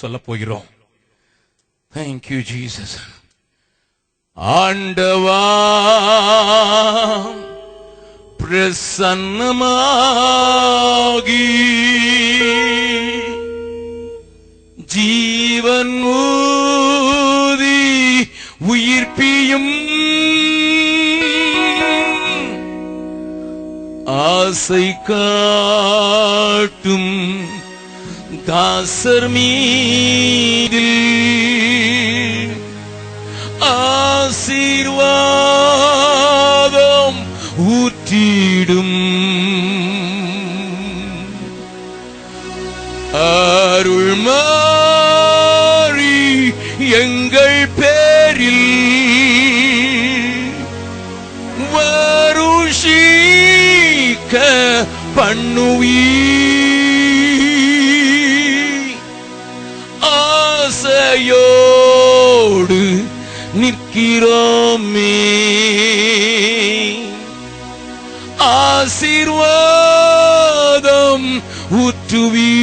சொல்ல போகிறோம். Thank you Jesus. ஆண்டவா பிரசன்னமாகி ஜீவன் ஊதி உயிர்ப்பியும் ஆசை காட்டும் தாசர் மீதில் ஆசீர்வாதம் ஊற்றிடும் அருள்மாறி எங்கள் பேரில் வருஷிக்க பண்ணுவீ ஆசையோடு நிற்கிறோமே ஆசீர்வாதம் ஊற்றுவீ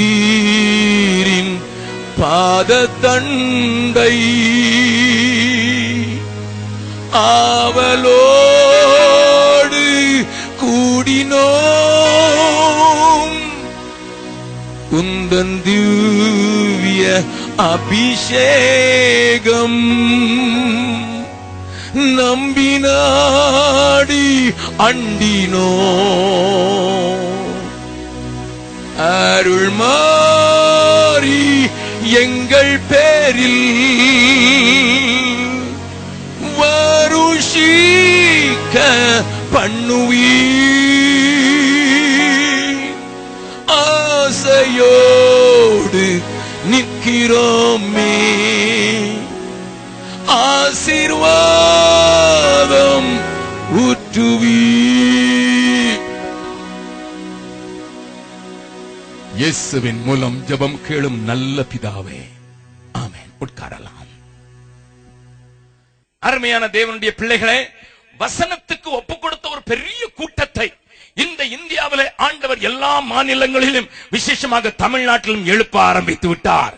தேவரீரின் பாதத்தண்டை ஆவலோடு கூடினோம் உந்தன் திவ்ய அபிஷேகம் நம்பினாடி அண்டினோ அருள்மாறி எங்கள் பேரில் வருஷிக்க பண்ணுவீ ஆசையோடு நிற்கிறோமே ஆசீர்வாதம் ஊற்றுவீ. இயேசுவின் மூலம் ஜெபம் கேளும் நல்ல பிதாவே, ஆமென். உட்காரலாம். அருமையான தேவனுடைய பிள்ளைகளே, வசனத்துக்கு ஒப்பு கொடுத்த ஒரு பெரிய கூட்டத்தை இந்த இந்தியாவிலே ஆண்டவர் எல்லா மாநிலங்களிலும் விசேஷமாக தமிழ்நாட்டிலும் எழுப்ப ஆரம்பித்து விட்டார்.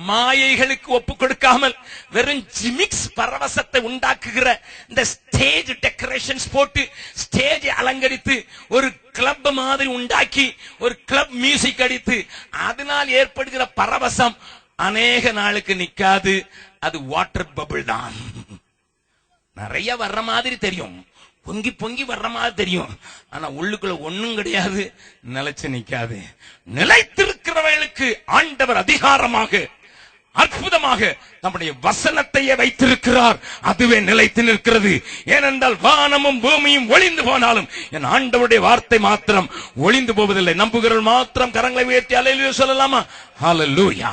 மாயைகளுக்கு ஒப்பு கொடுக்காமல் வெறும் ஜிமிக்ஸ் பரவசத்தை உண்டாக்குகிற இந்த ஸ்டேஜ் டெக்கரேஷன்ஸ் போட்டு ஸ்டேஜை அலங்கரித்து ஒரு கிளப் மாதிரி உண்டாக்கி ஒரு கிளப் மியூசிக் அடித்து அதனால் ஏற்படுகிற பரவசம் அநேக நாளுக்கு நிக்காது. அது வாட்டர் பபிள் தான். நிறைய வர்ற மாதிரி தெரியும், பொங்கி பொங்கி வர்ற மாதிரி தெரியும், ஆனா உள்ளுக்குள்ள ஒண்ணும் கிடையாது, நிலைச்சு நிக்காது. நிலைத்திருக்கிறவர்களுக்கு ஆண்டவர் அதிகாரமாக அற்புதமாக நம்முடைய வசனத்தையே வைத்திருக்கிறார். அதுவே நிலைத்து நிற்கிறது. ஏனென்றால் வானமும் பூமியும் ஒளிந்து போனாலும் என் ஆண்டவருடைய வார்த்தை மாத்திரம் ஒளிந்து போவதில்லை. நம்புகிறவர்கள் மாத்திரம் கரங்களை உயர்த்தி அல்லேலூயா சொல்லலாமா? ஹல்லேலூயா.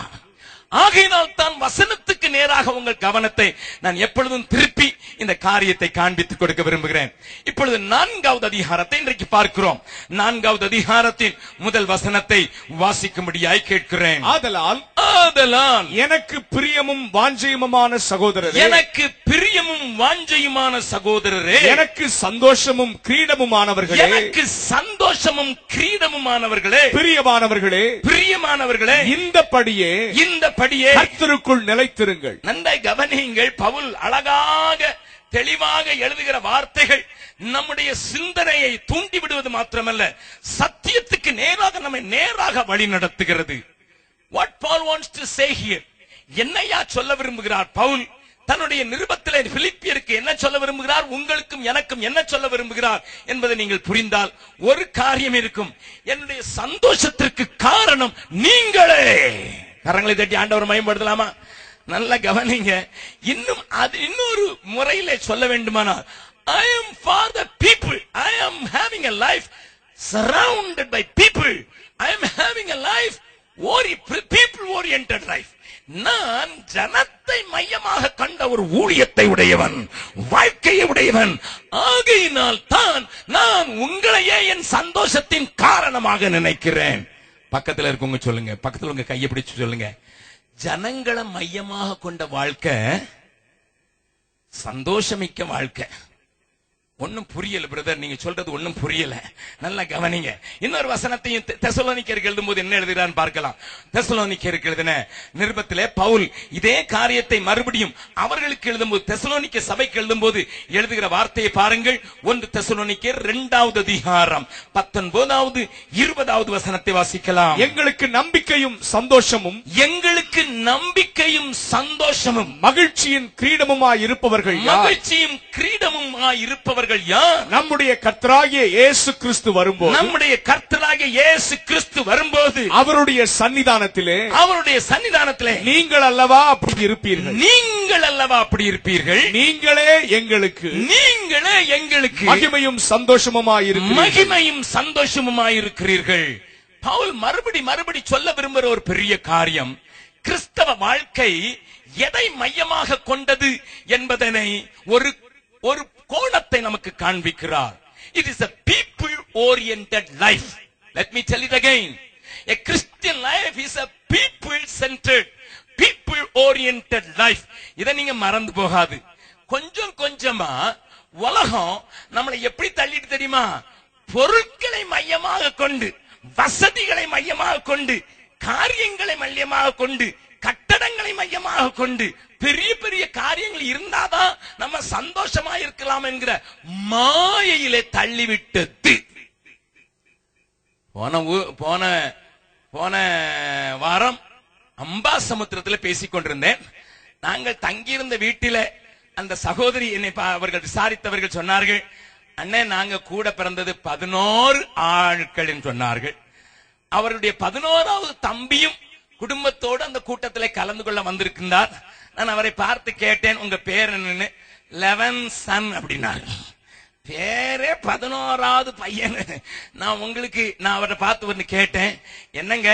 ஆகையினால் தான் வசனத்துக்கு நேராக உங்கள் கவனத்தை நான் எப்பொழுதும் திருப்பி இந்த காரியத்தை காண்பித்துக் கொடுக்க விரும்புகிறேன். இப்பொழுது 4வது அதிகாரத்தை இன்றைக்கு பார்க்கிறோம். 4வது அதிகாரத்தின் முதல் வசனத்தை வாசிக்கும்படியாய் கேட்கிறேன். ஆதலால் எனக்கு பிரியமும் வாஞ்சையுமான சகோதரரே, எனக்கு பிரியமும் வாஞ்சையுமான சகோதரரே, எனக்கு சந்தோஷமும் கிரீடமுமானவர்களே, எனக்கு சந்தோஷமும் கிரீடமுமானவர்களே, பிரியமானவர்களே, பிரியமானவர்களே, இந்தபடியே கர்த்தருக்குள் நிலைத்திருங்கள். நன்றாய் கவனியுங்கள். பவுல் அழகாக தெளிவாக எழுதுகிற வார்த்தைகள் நம்முடைய சிந்தனையை தூண்டி விடுவது மாத்திரமல்ல, சத்தியத்துக்கு நேராக நம்மை நேராக வழி நடத்துகிறது. What Paul wants to say here, என்னையா சொல்ல விரும்புகிறார் பவுல்? தன்னுடைய நிருபத்திலே பிலிப்பியருக்கு என்ன சொல்ல விரும்புகிறார், உங்களுக்கும் எனக்கும் என்ன சொல்ல விரும்புகிறார் என்பதை நீங்கள் புரிந்தால் ஒரு காரியம் இருக்கும். என்னுடைய சந்தோஷத்திற்கு காரணம் நீங்களே. கரங்களை தட்டி ஆண்டவர் மகிமைப்படுத்தலாமா? நல்ல கவனிங்க. இன்னும் அது இன்னொரு முறையிலே சொல்ல வேண்டுமானால், I am for the people. I am having a life surrounded by people. I am having a life people oriented life. நான் ஜனத்தை மையமாக கண்ட ஒரு ஊழியத்தை உடையவன், வாழ்க்கையை உடையவன். ஆகையினால் தான் நான் உங்களையே என் சந்தோஷத்தின் காரணமாக நினைக்கிறேன். பக்கத்துல இருக்கவங்க சொல்லுங்க, பக்கத்துல உங்க கையை பிடிச்சு சொல்லுங்க, ஜனங்களை மையமாக கொண்ட வாழ்க்கை சந்தோஷமிக்க வாழ்க்கை. ஒன்னும் புரியல பிரதர், நீங்க சொல்றது ஒன்னும் புரியல, நல்லா கவனிங்க. இன்னொரு வசனத்தையும் தெசலோனிக்கேயருக்கு எழுதும்போது என்ன எழுதுகிறான்னு பார்க்கலாம். தெசலோனிக்கேயருக்கு எழுதின நிருபத்திலே பவுல் இதே காரியத்தை மறுபடியும் அவர்களுக்கு எழுதும்போது, தெசலோனிக்க சபைக்கு எழுதும்போது எழுதுகிற வார்த்தையை பாருங்கள். 1 தெசலோனிக்கேயர் 2வது அதிகாரம் 19வது 20வது வசனத்தை வாசிக்கலாம். எங்களுக்கு நம்பிக்கையும் சந்தோஷமும், எங்களுக்கு நம்பிக்கையும் சந்தோஷமும், மகிழ்ச்சியின் கிரீடமுமாய் இருப்பவர்கள் யார்? மகிழ்ச்சியும் கிரீடமுமாய் இருப்பவர்கள் யார்? நம்முடைய கர்த்தராகிய இயேசு கிறிஸ்து வரும்போது, நம்முடைய கர்த்தராகிய இயேசு கிறிஸ்து வரும்போது அவருடைய சன்னிதானத்திலே நீங்கள் அல்லவா அப்படி இருப்பீர்கள். நீங்கள் அல்லவா அப்படி இருப்பீர்கள். நீங்களே எங்களுக்கு மகிமையும் சந்தோஷமுமாய் இருக்கிறீர்கள். பவுல் மறுபடி சொல்ல விரும்புகிற ஒரு பெரிய காரியம், கிறிஸ்தவ வாழ்க்கை எதை மையமாக கொண்டது என்பதனை ஒரு கோணத்தை நமக்கு காண்பிக்கிறார். It is a people oriented life. Let me tell it again. A Christian life is a people centered, people oriented life. இத நீங்க மறந்து போகாது. கொஞ்சம் கொஞ்சமா உலகம் நம்மளை எப்படி தள்ளிட்டு தெரியுமா? பொருட்களை மையமாக கொண்டு, வசதிகளை மையமாக கொண்டு, காரியங்களை மையமாக கொண்டு, கட்டடங்களை மையமாக கொண்டு, பெரிய பெரிய காரியங்கள் இருந்தாதான் நம்ம சந்தோஷமா இருக்கலாம் என்கிற மாயையிலே தள்ளிவிட்டது. போன வாரம் அம்பாசமுத்திரத்தில் பேசிக் கொண்டிருந்தேன். நாங்கள் தங்கியிருந்த வீட்டில அந்த சகோதரி என்னை அவர்கள் விசாரித்தவர்கள் சொன்னார்கள், அண்ணே நாங்க கூட பிறந்தது 11 ஆட்கள் என்று சொன்னார்கள். அவருடைய 11வது தம்பியும் குடும்பத்தோடு அந்த கூட்டத்தில் கலந்து கொள்ள வந்திருக்கின்றார். நான் அவரை பார்த்து கேட்டேன், உங்க பேர் என்னன்னு. 11 சன் அப்படின்னாரு. பேரே 11வது பையன். நான் அவரை பார்த்து ஒன்னு கேட்டேன், என்னங்க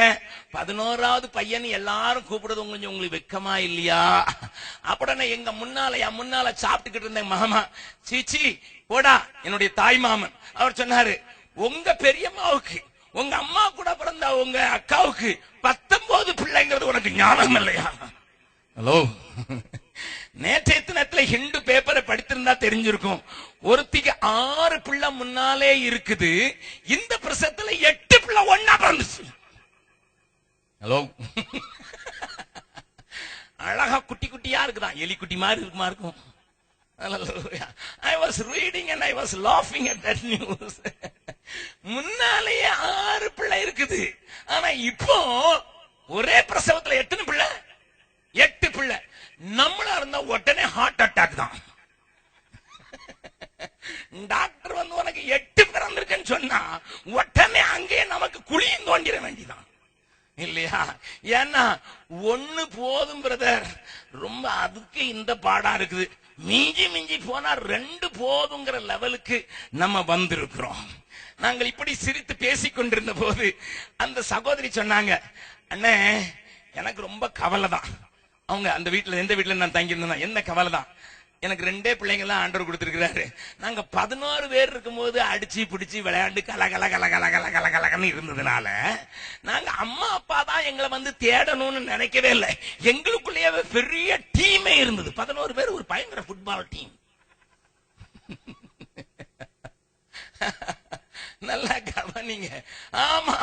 11வது பையன் எல்லாரும் கூப்பிடுறது உங்களுக்கு வெக்கமா இல்லையா? அப்படின்னா எங்க முன்னால சாப்பிட்டுக்கிட்டு இருந்தேன் மாமா, சீச்சி போடா, என்னுடைய தாய் மாமன். அவர் சொன்னாரு, உங்க பெரியம்மாவுக்கு உங்க அம்மா கூட பிறந்த உங்க அக்காவுக்கு 19 பிள்ளைங்கிறது உனக்கு ஞாபகம் இல்லையா? ஹலோ, நேற்றைய தினத்துல ஹிந்து பேப்பரை படித்திருந்தா தெரிஞ்சிருக்கும். ஒருத்திக்கு 6 பிள்ளை முன்னாலே இருக்குது, இந்த பிரசவத்துல 8 பிள்ளை ஒன்னா பிறந்துச்சு. ஹலோ, அழகா குட்டி குட்டியா இருக்குதான், எலி குட்டி மாதிரி இருக்கும். I was reading and I was laughing at that news. முன்னாலேயே 6 பிள்ளை இருக்குது, ஆனா இப்போ ஒரே பிரசவத்துல 8 பிள்ளை. 8 பிள்ளை. நம்மளா இருந்தா உடனே ஹார்ட் அட்டாக் தான். டாக்டர் வந்து உனக்கு 8 பிறந்திருக்குன்னு சொன்னா உடனே அங்கேயே நமக்கு குழியும் தோண்டிட வேண்டியதான் இல்லையா? ஏன்னா 1 போதும் பிரதர், ரொம்ப அதுக்கு இந்த பாடா இருக்குது. மிஞ்சி போனா 2 போதுங்கிற லெவலுக்கு நம்ம வந்திருக்கிறோம். நாங்கள் இப்படி சிரித்து பேசிக் கொண்டிருந்த போது அந்த சகோதரி சொன்னாங்க, அண்ணே எனக்கு ரொம்ப கவலை தான். அவங்க அந்த வீட்டுல, எந்த வீட்டுல நான் தங்கி இருந்தேன், என்ன கவலை தான், எனக்கு 2 பிள்ளைங்க தான் ஆண்டவர் கொடுத்திருக்கிறாரு. நாங்க 11 பேர் இருக்கும் போது அடிச்சு பிடிச்சு விளையாண்டு கலகலன்னு இருந்ததுனால நாங்க அம்மா அப்பா தான் எங்களை வந்து தேடணும்னு நினைக்கவே இல்லை. எங்களுக்குள்ளேயே பெரிய டீமே இருந்தது. 11 பேர், ஒரு பயங்கர ஃபுட்பால் டீம். நல்லா கவனிங்க. ஆமா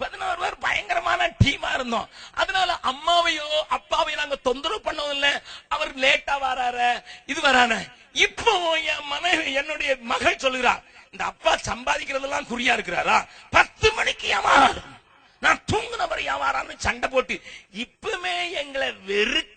11 பேர் பயங்கரமான டீமா இருந்தோம். அதனால அம்மாவையோ அப்பாவையோ நாங்க தொந்தரவு பண்ணவும் இல்லை. அவர் லேட்டா வராரு, இது வரான. இப்போ என் மனைவி, என்னுடைய மகள் சொல்லுகிறார், இந்த அப்பா சம்பாதிக்கிறதெல்லாம் குறியா இருக்கிறாரா, 10 மணிக்கு வியாபாரம், நான் தூங்குனவர் வியாபாரம் சண்டை போட்டு இப்பவுமே எங்களை வெறுக்க